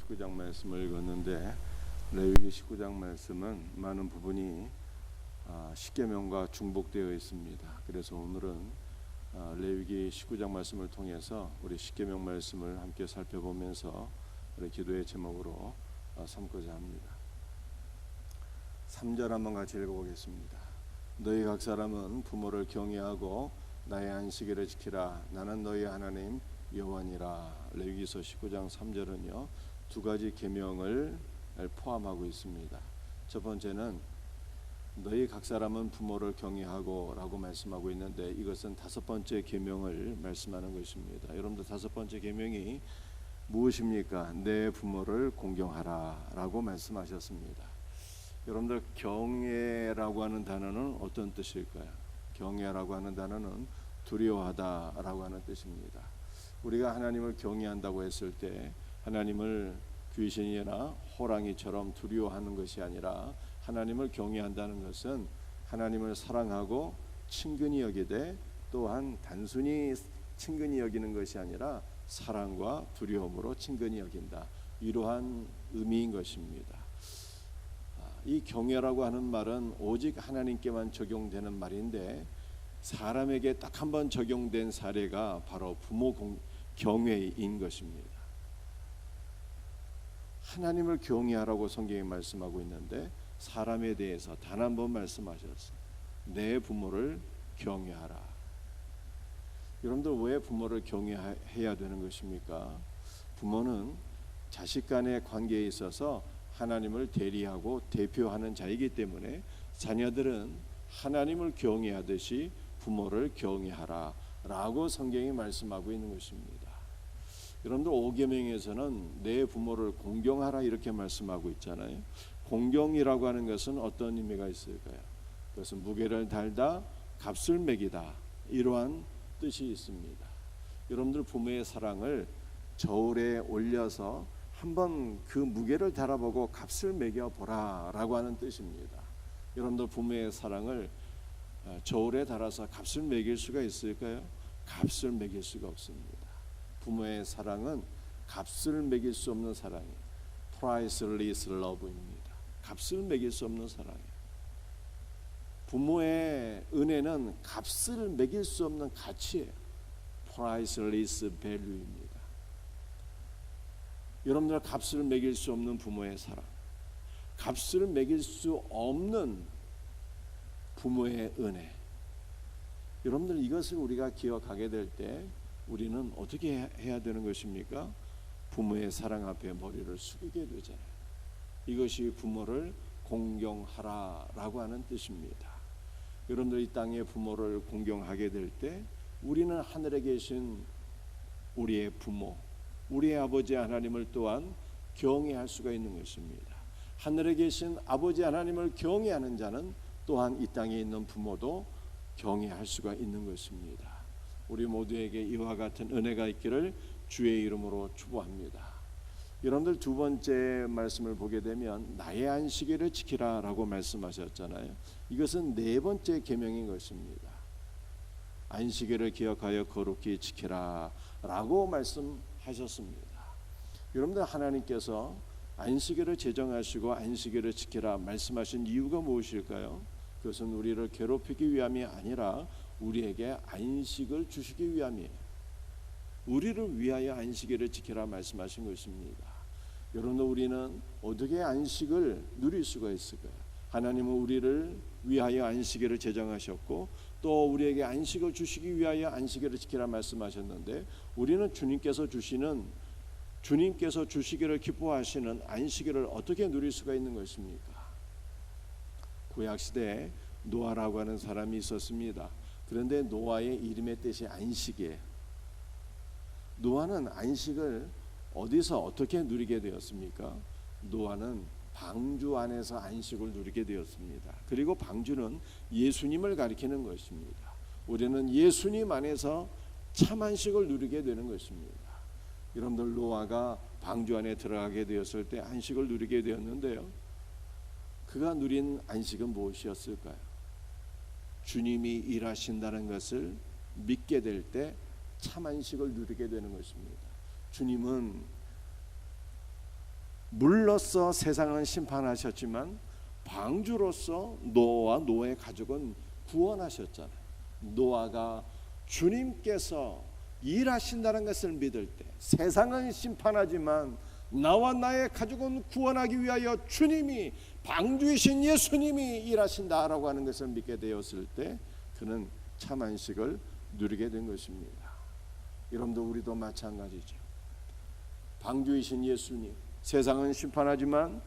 19장 말씀을 읽었는데 레위기 19장 말씀은 많은 부분이 십계명과 중복되어 있습니다. 그래서 오늘은 레위기 19장 말씀을 통해서 우리 십계명 말씀을 함께 살펴보면서 우리 기도의 제목으로 삼고자 합니다. 3절 한번 같이 읽어보겠습니다. 너희 각 사람은 부모를 경외하고 나의 안식일을 지키라. 나는 너희 하나님 여호와니라. 레위기서 19장 3절은요 두 가지 계명을 포함하고 있습니다. 첫 번째는 너희 각 사람은 부모를 경외하고 라고 말씀하고 있는데, 이것은 다섯 번째 계명을 말씀하는 것입니다. 여러분들 다섯 번째 계명이 무엇입니까? 내 부모를 공경하라 라고 말씀하셨습니다. 여러분들 경외라고 하는 단어는 어떤 뜻일까요? 경외라고 하는 단어는 두려워하다 라고 하는 뜻입니다. 우리가 하나님을 경외한다고 했을 때 하나님을 귀신이나 호랑이처럼 두려워하는 것이 아니라, 하나님을 경외한다는 것은 하나님을 사랑하고 친근히 여기되, 또한 단순히 친근히 여기는 것이 아니라 사랑과 두려움으로 친근히 여긴다, 이러한 의미인 것입니다. 이 경외라고 하는 말은 오직 하나님께만 적용되는 말인데, 사람에게 딱 한 번 적용된 사례가 바로 부모 경외인 것입니다. 하나님을 경외하라고 성경이 말씀하고 있는데 사람에 대해서 단 한 번 말씀하셨어요. 내 부모를 경외하라. 여러분들 왜 부모를 경외해야 되는 것입니까? 부모는 자식 간의 관계에 있어서 하나님을 대리하고 대표하는 자이기 때문에 자녀들은 하나님을 경외하듯이 부모를 경외하라 라고 성경이 말씀하고 있는 것입니다. 여러분들 5계명에서는 내 부모를 공경하라 이렇게 말씀하고 있잖아요. 공경이라고 하는 것은 어떤 의미가 있을까요? 그것은 무게를 달다, 값을 매기다, 이러한 뜻이 있습니다. 여러분들 부모의 사랑을 저울에 올려서 한번 그 무게를 달아보고 값을 매겨보라 라고 하는 뜻입니다. 여러분들 부모의 사랑을 저울에 달아서 값을 매길 수가 있을까요? 값을 매길 수가 없습니다. 부모의 사랑은 값을 매길 수 없는 사랑이에요. priceless love입니다. 값을 매길 수 없는 사랑이에요. 부모의 은혜는 값을 매길 수 없는 가치예요. priceless value입니다. 여러분들 값을 매길 수 없는 부모의 사랑, 값을 매길 수 없는 부모의 은혜, 여러분들 이것을 우리가 기억하게 될 때 우리는 어떻게 해야 되는 것입니까? 부모의 사랑 앞에 머리를 숙이게 되잖아요. 이것이 부모를 공경하라 라고 하는 뜻입니다. 여러분들 이 땅의 부모를 공경하게 될 때 우리는 하늘에 계신 우리의 부모, 우리의 아버지 하나님을 또한 경외할 수가 있는 것입니다. 하늘에 계신 아버지 하나님을 경외하는 자는 또한 이 땅에 있는 부모도 경외할 수가 있는 것입니다. 우리 모두에게 이와 같은 은혜가 있기를 주의 이름으로 축복합니다. 여러분들 두 번째 말씀을 보게 되면 나의 안식일을 지키라 라고 말씀하셨잖아요. 이것은 네 번째 계명인 것입니다. 안식일을 기억하여 거룩히 지키라 라고 말씀하셨습니다. 여러분들 하나님께서 안식일을 제정하시고 안식일을 지키라 말씀하신 이유가 무엇일까요? 그것은 우리를 괴롭히기 위함이 아니라 우리에게 안식을 주시기 위함이에요. 우리를 위하여 안식일을 지키라 말씀하신 것입니다. 여러분, 우리는 어떻게 안식을 누릴 수가 있을까요? 하나님은 우리를 위하여 안식일을 제정하셨고 또 우리에게 안식을 주시기 위하여 안식일을 지키라 말씀하셨는데, 우리는 주님께서 주시기를 기뻐하시는 안식일을 어떻게 누릴 수가 있는 것입니까? 구약시대에 노아라고 하는 사람이 있었습니다. 그런데 노아의 이름의 뜻이 안식이에요. 노아는 안식을 어디서 어떻게 누리게 되었습니까? 노아는 방주 안에서 안식을 누리게 되었습니다. 그리고 방주는 예수님을 가리키는 것입니다. 우리는 예수님 안에서 참 안식을 누리게 되는 것입니다. 여러분들 노아가 방주 안에 들어가게 되었을 때 안식을 누리게 되었는데요, 그가 누린 안식은 무엇이었을까요? 주님이 일하신다는 것을 믿게 될 때 참 안식을 누리게 되는 것입니다. 주님은 물로서 세상은 심판하셨지만 방주로서 노아와 노아의 가족은 구원하셨잖아요. 노아가 주님께서 일하신다는 것을 믿을 때 세상은 심판하지만 나와 나의 가족은 구원하기 위하여 주님이, 방주이신 예수님이 일하신다라고 하는 것을 믿게 되었을 때 그는 참 안식을 누리게 된 것입니다. 여러분들, 우리도 마찬가지죠. 방주이신 예수님, 세상은 심판하지만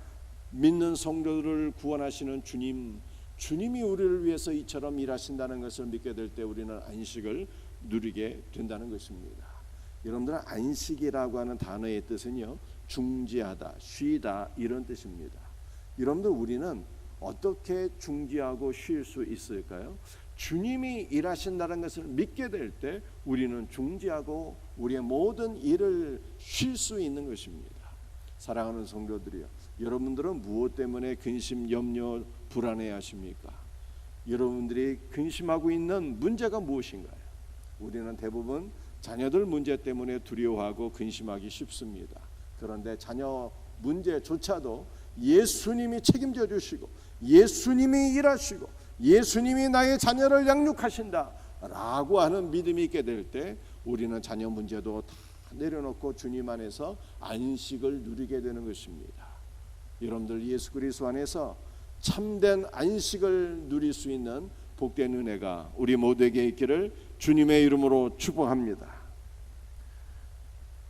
믿는 성도들을 구원하시는 주님이 우리를 위해서 이처럼 일하신다는 것을 믿게 될 때 우리는 안식을 누리게 된다는 것입니다. 여러분들은 안식이라고 하는 단어의 뜻은요, 중지하다, 쉬다, 이런 뜻입니다. 여러분들, 우리는 어떻게 중지하고 쉴 수 있을까요? 주님이 일하신다는 것을 믿게 될 때 우리는 중지하고 우리의 모든 일을 쉴 수 있는 것입니다. 사랑하는 성도들이요, 여러분들은 무엇 때문에 근심, 염려, 불안해하십니까? 여러분들이 근심하고 있는 문제가 무엇인가요? 우리는 대부분 자녀들 문제 때문에 두려워하고 근심하기 쉽습니다. 그런데 자녀 문제조차도 예수님이 책임져 주시고 예수님이 일하시고 예수님이 나의 자녀를 양육하신다 라고 하는 믿음이 있게 될 때 우리는 자녀 문제도 다 내려놓고 주님 안에서 안식을 누리게 되는 것입니다. 여러분들, 예수 그리스도 안에서 참된 안식을 누릴 수 있는 복된 은혜가 우리 모두에게 있기를 주님의 이름으로 축복합니다.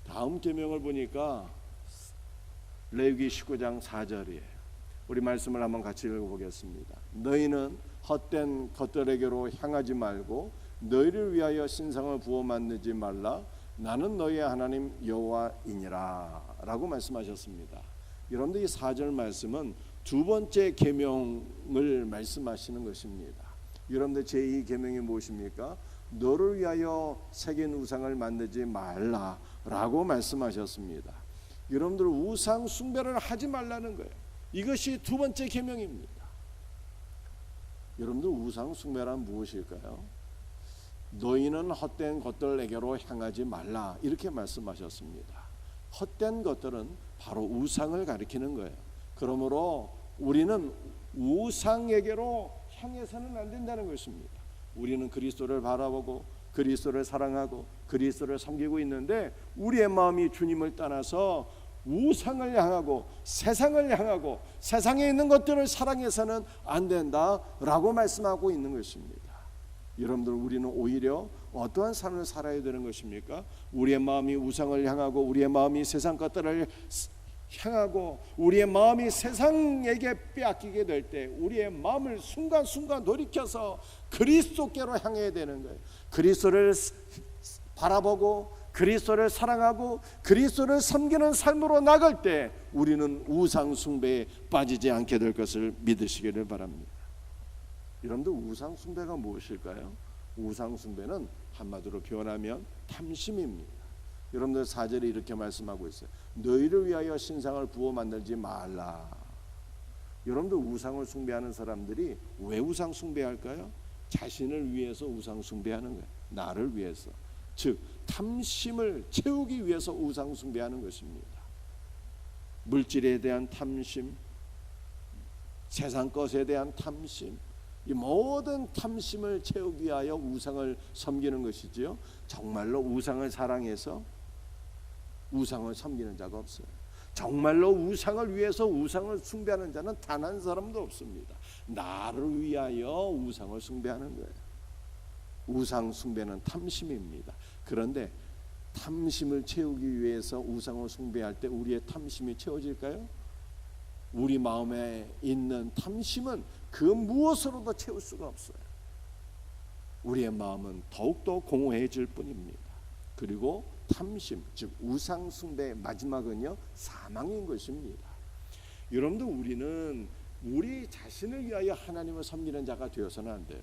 다음 계명을 보니까 레위기 19장 4절이에요. 우리 말씀을 한번 같이 읽어보겠습니다. 너희는 헛된 것들에게로 향하지 말고 너희를 위하여 신상을 부어 만들지 말라. 나는 너희의 하나님 여호와이니라 라고 말씀하셨습니다. 여러분들, 이 4절 말씀은 두 번째 계명을 말씀하시는 것입니다. 여러분들, 제2 계명이 무엇입니까? 너를 위하여 새긴 우상을 만들지 말라라고 말씀하셨습니다. 여러분들, 우상 숭배를 하지 말라는 거예요. 이것이 두 번째 계명입니다. 여러분들, 우상 숭배란 무엇일까요? 너희는 헛된 것들에게로 향하지 말라, 이렇게 말씀하셨습니다. 헛된 것들은 바로 우상을 가리키는 거예요. 그러므로 우리는 우상에게로 향해서는 안 된다는 것입니다. 우리는 그리스도를 바라보고 그리스도를 사랑하고 그리스도를 섬기고 있는데 우리의 마음이 주님을 떠나서 우상을 향하고 세상을 향하고 세상에 있는 것들을 사랑해서는 안 된다라고 말씀하고 있는 것입니다. 여러분들, 우리는 오히려 어떠한 삶을 살아야 되는 것입니까? 우리의 마음이 우상을 향하고 우리의 마음이 세상 것들을 향하고 우리의 마음이 세상에게 빼앗기게 될 때 우리의 마음을 순간순간 돌이켜서 그리스도께로 향해야 되는 거예요. 그리스도를 바라보고 그리스도를 사랑하고 그리스도를 섬기는 삶으로 나갈 때 우리는 우상 숭배에 빠지지 않게 될 것을 믿으시기를 바랍니다. 여러분들, 우상 숭배가 무엇일까요? 우상 숭배는 한마디로 표현하면 탐심입니다. 여러분들, 4절에 이렇게 말씀하고 있어요. 너희를 위하여 신상을 부어 만들지 말라. 여러분들, 우상을 숭배하는 사람들이 왜 우상 숭배할까요? 자신을 위해서 우상 숭배하는 거예요. 나를 위해서. 즉, 탐심을 채우기 위해서 우상 숭배하는 것입니다. 물질에 대한 탐심, 세상 것에 대한 탐심, 이 모든 탐심을 채우기 위하여 우상을 섬기는 것이지요. 정말로 우상을 사랑해서 우상을 섬기는 자가 없어요. 정말로 우상을 위해서 우상을 숭배하는 자는 단 한 사람도 없습니다. 나를 위하여 우상을 숭배하는 거예요. 우상 숭배는 탐심입니다. 그런데 탐심을 채우기 위해서 우상을 숭배할 때 우리의 탐심이 채워질까요? 우리 마음에 있는 탐심은 그 무엇으로도 채울 수가 없어요. 우리의 마음은 더욱더 공허해질 뿐입니다. 그리고 탐심, 즉 우상 숭배의 마지막은요, 사망인 것입니다. 여러분들, 우리는 우리 자신을 위하여 하나님을 섬기는 자가 되어서는 안 돼요.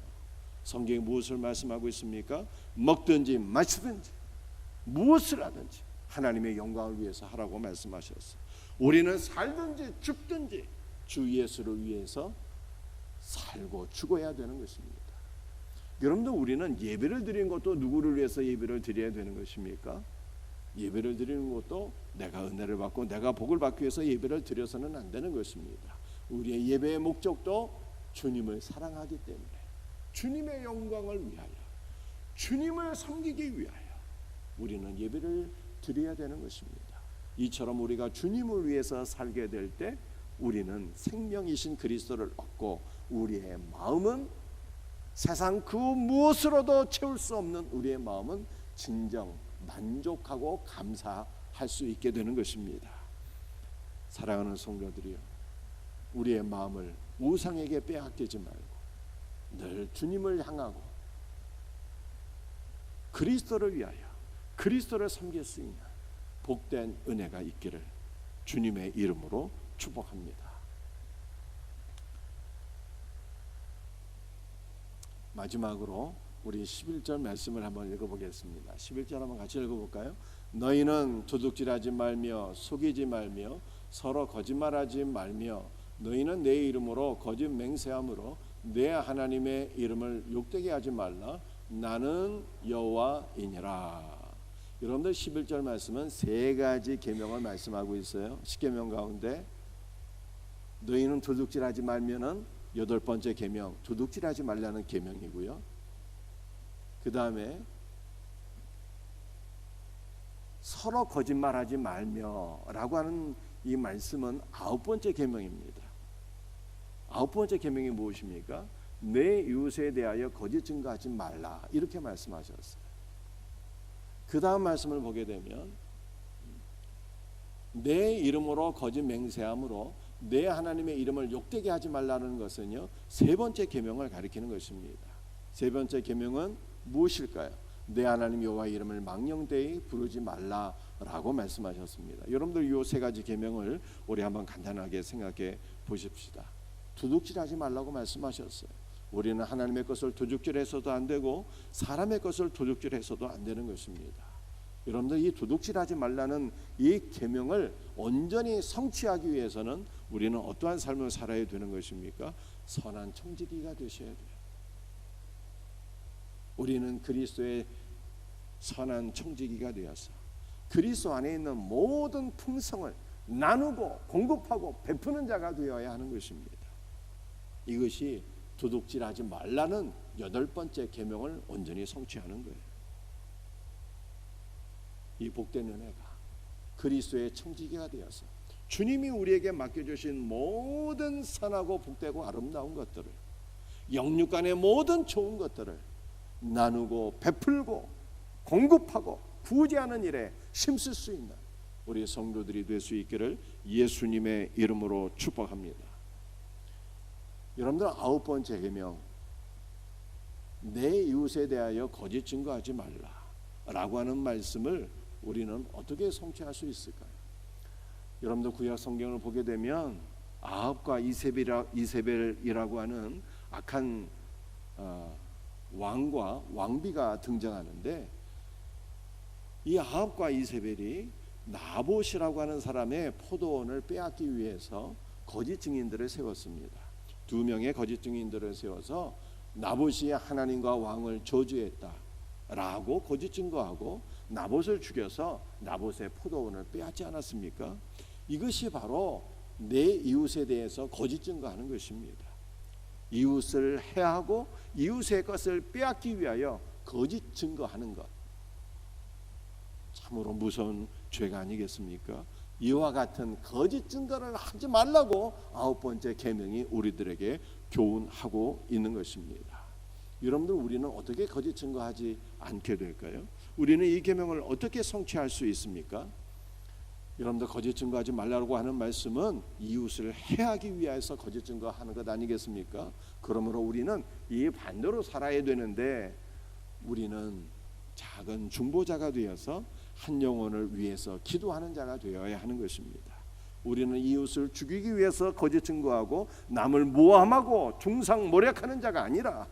성경이 무엇을 말씀하고 있습니까? 먹든지 마시든지 무엇을 하든지 하나님의 영광을 위해서 하라고 말씀하셨어요. 우리는 살든지 죽든지 주 예수를 위해서 살고 죽어야 되는 것입니다. 여러분들, 우리는 예배를 드리는 것도 누구를 위해서 예배를 드려야 되는 것입니까? 예배를 드리는 것도 내가 은혜를 받고 내가 복을 받기 위해서 예배를 드려서는 안 되는 것입니다. 우리의 예배의 목적도 주님을 사랑하기 때문에 주님의 영광을 위하여 주님을 섬기기 위하여 우리는 예배를 드려야 되는 것입니다. 이처럼 우리가 주님을 위해서 살게 될 때 우리는 생명이신 그리스도를 얻고 우리의 마음은 세상 그 무엇으로도 채울 수 없는 우리의 마음은 진정 만족하고 감사할 수 있게 되는 것입니다. 사랑하는 성도들이여, 우리의 마음을 우상에게 빼앗기지 말고 늘 주님을 향하고 그리스도를 위하여 그리스도를 섬길 수 있는 복된 은혜가 있기를 주님의 이름으로 축복합니다. 마지막으로 우리 11절 말씀을 한번 읽어보겠습니다. 11절 한번 같이 읽어볼까요? 너희는 도둑질하지 말며 속이지 말며 서로 거짓말하지 말며 너희는 내 이름으로 거짓 맹세함으로 내 하나님의 이름을 욕되게 하지 말라. 나는 여호와이니라. 여러분들 11절 말씀은 세 가지 계명을 말씀하고 있어요. 10계명 가운데 너희는 도둑질하지 말면은 8번째 계명, 도둑질하지 말라는 계명이고요. 그 다음에 서로 거짓말하지 말며라고 하는 이 말씀은 9번째 계명입니다. 9번째 계명이 무엇입니까? 내 이웃에 대하여 거짓 증거하지 말라, 이렇게 말씀하셨어요. 그 다음 말씀을 보게 되면 내 이름으로 거짓 맹세함으로 내 하나님의 이름을 욕되게 하지 말라는 것은요, 세 번째 계명을 가리키는 것입니다. 세 번째 계명은 무엇일까요? 내 하나님 여호와의 이름을 망령되이 부르지 말라라고 말씀하셨습니다. 여러분들 이 세 가지 계명을 우리 한번 간단하게 생각해 보십시다. 도둑질하지 말라고 말씀하셨어요. 우리는 하나님의 것을 도둑질해서도 안 되고 사람의 것을 도둑질해서도 안 되는 것입니다. 여러분들 이 도둑질하지 말라는 이 계명을 온전히 성취하기 위해서는 우리는 어떠한 삶을 살아야 되는 것입니까? 선한 청지기가 되셔야 돼요. 우리는 그리스도의 선한 청지기가 되어서 그리스도 안에 있는 모든 풍성을 나누고 공급하고 베푸는 자가 되어야 하는 것입니다. 이것이 도둑질하지 말라는 8번째 계명을 온전히 성취하는 거예요. 이 복된 은혜가 그리스도의 청지기가 되어서 주님이 우리에게 맡겨주신 모든 선하고 복되고 아름다운 것들을, 영육간의 모든 좋은 것들을 나누고 베풀고 공급하고 구제하는 일에 힘쓸 수 있는 우리 성도들이 될 수 있기를 예수님의 이름으로 축복합니다. 여러분들 9번째 계명, 내 이웃에 대하여 거짓 증거하지 말라라고 하는 말씀을 우리는 어떻게 성취할 수 있을까요? 여러분들 구약 성경을 보게 되면 아합과 이세벨이라고 하는 악한 왕과 왕비가 등장하는데, 이 아합과 이세벨이 나봇이라고 하는 사람의 포도원을 빼앗기 위해서 거짓 증인들을 세웠습니다. 2명의 거짓 증인들을 세워서 나봇이 하나님과 왕을 저주했다라고 거짓 증거하고 나봇을 죽여서 나봇의 포도원을 빼앗지 않았습니까? 이것이 바로 내 이웃에 대해서 거짓 증거하는 것입니다. 이웃을 해하고 이웃의 것을 빼앗기 위하여 거짓 증거하는 것, 참으로 무서운 죄가 아니겠습니까? 이와 같은 거짓 증거를 하지 말라고 9번째 계명이 우리들에게 교훈하고 있는 것입니다. 여러분들, 우리는 어떻게 거짓 증거하지 않게 될까요? 우리는 이 계명을 어떻게 성취할 수 있습니까? 여러분들, 거짓 증거하지 말라고 하는 말씀은 이웃을 해하기 위해서 거짓 증거하는 것 아니겠습니까? 그러므로 우리는 이 반대로 살아야 되는데, 우리는 작은 중보자가 되어서 한 영혼을 위해서 기도하는 자가 되어야 하는 것입니다. 우리는 이웃을 죽이기 위해서 거짓 증거하고 남을 모함하고 중상모략하는 자가 아니라,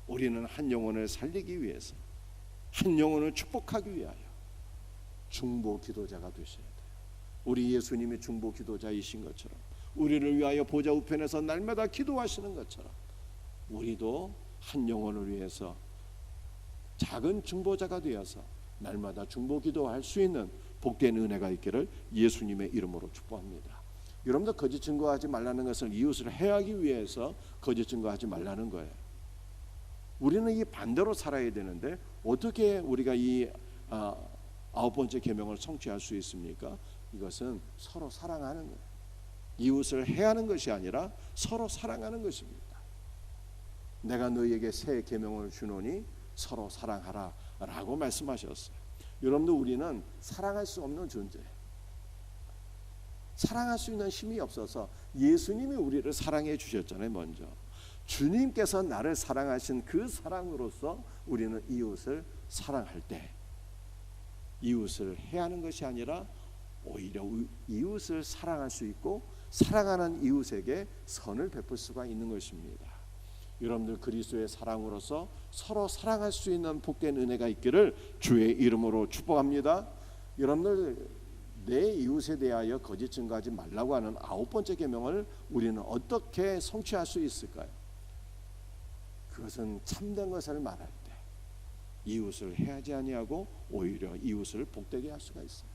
우리는 한 영혼을 살리기 위해서, 한 영혼을 축복하기 위하여 중보 기도자가 되셔야 돼요. 우리 예수님이 중보 기도자이신 것처럼, 우리를 위하여 보좌 우편에서 날마다 기도하시는 것처럼, 우리도 한 영혼을 위해서 작은 중보자가 되어서 날마다 중보 기도할 수 있는 복된 은혜가 있기를 예수님의 이름으로 축복합니다. 여러분들 거짓 증거하지 말라는 것은 이웃을 해하기 위해서 거짓 증거하지 말라는 거예요. 우리는 이 반대로 살아야 되는데 어떻게 우리가 이 아홉 번째 계명을 성취할 수 있습니까? 이것은 서로 사랑하는 거예요. 이웃을 해하는 것이 아니라 서로 사랑하는 것입니다. 내가 너희에게 새 계명을 주노니 서로 사랑하라 라고 말씀하셨어요. 여러분들 우리는 사랑할 수 없는 존재예요. 사랑할 수 있는 힘이 없어서 예수님이 우리를 사랑해 주셨잖아요. 먼저 주님께서 나를 사랑하신 그 사랑으로서 우리는 이웃을 사랑할 때 이웃을 해하는 것이 아니라 오히려 이웃을 사랑할 수 있고 사랑하는 이웃에게 선을 베풀 수가 있는 것입니다. 여러분들 그리스도의 사랑으로서 서로 사랑할 수 있는 복된 은혜가 있기를 주의 이름으로 축복합니다. 여러분들 내 이웃에 대하여 거짓 증거하지 말라고 하는 아홉 번째 계명을 우리는 어떻게 성취할 수 있을까요? 그것은 참된 것을 말할 때 이웃을 해하지 아니하고 오히려 이웃을 복되게 할 수가 있어요.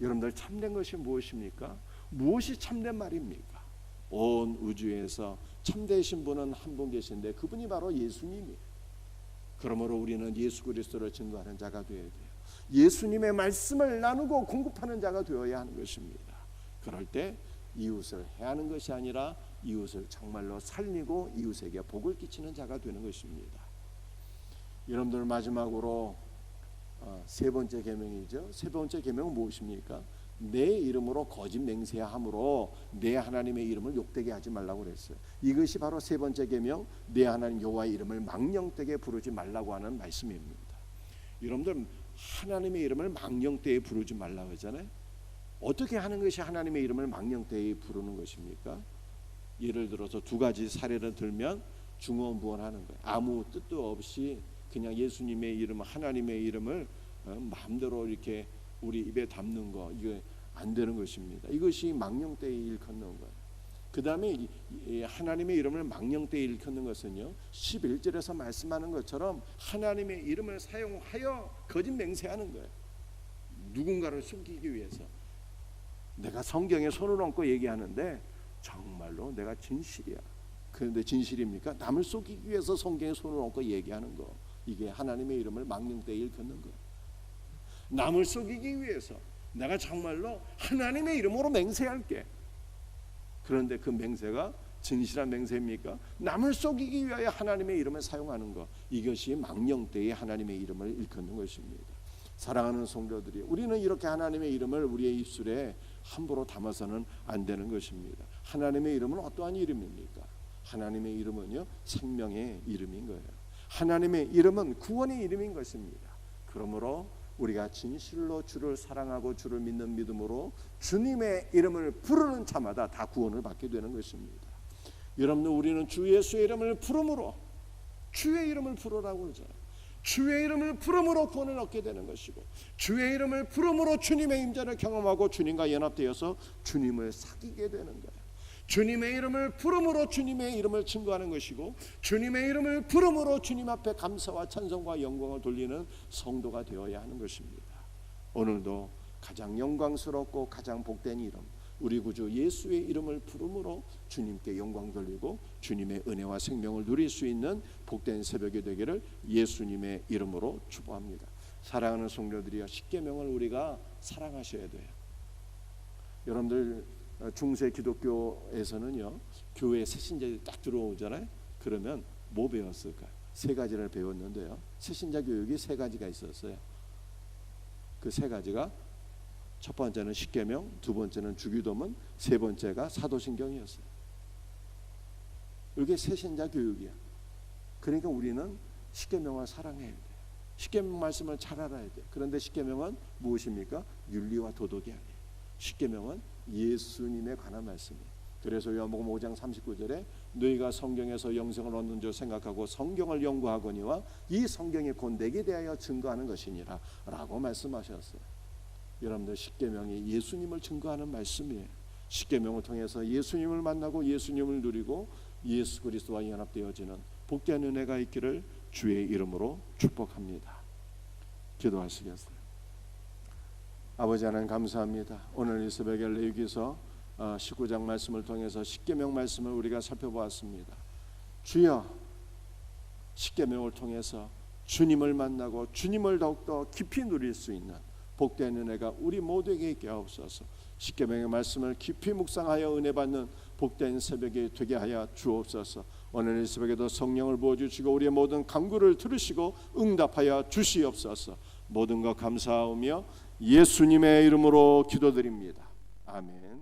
여러분들 참된 것이 무엇입니까? 무엇이 참된 말입니까? 온 우주에서 참되신 분은 한 분 계신데 그분이 바로 예수님이에요. 그러므로 우리는 예수 그리스도를 증거하는 자가 되어야 돼요. 예수님의 말씀을 나누고 공급하는 자가 되어야 하는 것입니다. 그럴 때 이웃을 해하는 것이 아니라 이웃을 정말로 살리고 이웃에게 복을 끼치는 자가 되는 것입니다. 여러분들 마지막으로 세 번째 계명이죠. 세 번째 계명은 무엇입니까? 내 이름으로 거짓 맹세함으로 내 하나님의 이름을 욕되게 하지 말라고 그랬어요. 이것이 바로 세 번째 계명, 내 하나님 여호와의 이름을 망령되게 부르지 말라고 하는 말씀입니다. 여러분들 하나님의 이름을 망령되게 부르지 말라고 하잖아요. 어떻게 하는 것이 하나님의 이름을 망령되게 부르는 것입니까? 예를 들어서 두 가지 사례를 들면 중언부언하는 거예요. 아무 뜻도 없이 그냥 예수님의 이름, 하나님의 이름을 마음대로 이렇게 우리 입에 담는 거, 이거 안 되는 것입니다. 이것이 망령되이 일컫는 거예요. 그 다음에 하나님의 이름을 망령되이 일컫는 것은요, 11절에서 말씀하는 것처럼 하나님의 이름을 사용하여 거짓 맹세하는 거예요. 누군가를 숨기기 위해서. 내가 성경에 손을 얹고 얘기하는데 정말로 내가 진실이야. 그런데 진실입니까? 남을 속이기 위해서 성경에 손을 얹고 얘기하는 거, 이게 하나님의 이름을 망령되이 일컫는 거예요. 남을 속이기 위해서 내가 정말로 하나님의 이름으로 맹세할게. 그런데 그 맹세가 진실한 맹세입니까? 남을 속이기 위하여 하나님의 이름을 사용하는 것, 이것이 망령되이 하나님의 이름을 일컫는 것입니다. 사랑하는 성도들이, 우리는 이렇게 하나님의 이름을 우리의 입술에 함부로 담아서는 안 되는 것입니다. 하나님의 이름은 어떠한 이름입니까? 하나님의 이름은요, 생명의 이름인 거예요. 하나님의 이름은 구원의 이름인 것입니다. 그러므로 우리가 진실로 주를 사랑하고 주를 믿는 믿음으로 주님의 이름을 부르는 자마다 다 구원을 받게 되는 것입니다. 여러분들, 우리는 주 예수의 이름을 부름으로, 주의 이름을 부르라고 그러잖아요. 주의 이름을 부름으로 구원을 얻게 되는 것이고, 주의 이름을 부름으로 주님의 임재를 경험하고 주님과 연합되어서 주님을 사귀게 되는 거예요. 주님의 이름을 부름으로 주님의 이름을 증거하는 것이고, 주님의 이름을 부름으로 주님 앞에 감사와 찬송과 영광을 돌리는 성도가 되어야 하는 것입니다. 오늘도 가장 영광스럽고 가장 복된 이름, 우리 구주 예수의 이름을 부름으로 주님께 영광 돌리고 주님의 은혜와 생명을 누릴 수 있는 복된 새벽이 되기를 예수님의 이름으로 축복합니다. 사랑하는 성도들이여, 십계명을 우리가 사랑하셔야 돼요. 여러분들 중세 기독교에서는요, 교회 새신자들이 딱 들어오잖아요. 그러면 뭐 배웠을까요? 세 가지를 배웠는데요, 새신자 교육이 세 가지가 있었어요. 그 세 가지가, 첫 번째는 십계명, 두 번째는 주기도문, 세 번째가 사도신경이었어요. 이게 새신자 교육이야. 그러니까 우리는 십계명을 사랑해야 돼요. 십계명 말씀을 잘 알아야 돼요. 그런데 십계명은 무엇입니까? 윤리와 도덕이 아니에요. 십계명은 예수님에 관한 말씀이에요. 그래서 요한복음 5장 39절에 너희가 성경에서 영생을 얻는 줄 생각하고 성경을 연구하거니와 이 성경이 곧 내게 대하여 증거하는 것이니라 라고 말씀하셨어요. 여러분들, 십계명이 예수님을 증거하는 말씀이에요. 십계명을 통해서 예수님을 만나고 예수님을 누리고 예수 그리스도와 연합되어지는 복된 은혜가 있기를 주의 이름으로 축복합니다. 기도하시겠어요? 아버지 하나님 감사합니다. 오늘 이 새벽에 레위기서 19장 말씀을 통해서 십계명 말씀을 우리가 살펴보았습니다. 주여, 십계명을 통해서 주님을 만나고 주님을 더욱더 깊이 누릴 수 있는 복된 은혜가 우리 모두에게 있게 하옵소서. 십계명의 말씀을 깊이 묵상하여 은혜 받는 복된 새벽이 되게 하여 주옵소서. 오늘 이 새벽에도 성령을 부어주시고 우리의 모든 간구를 들으시고 응답하여 주시옵소서. 모든 것 감사하오며 예수님의 이름으로 기도드립니다. 아멘.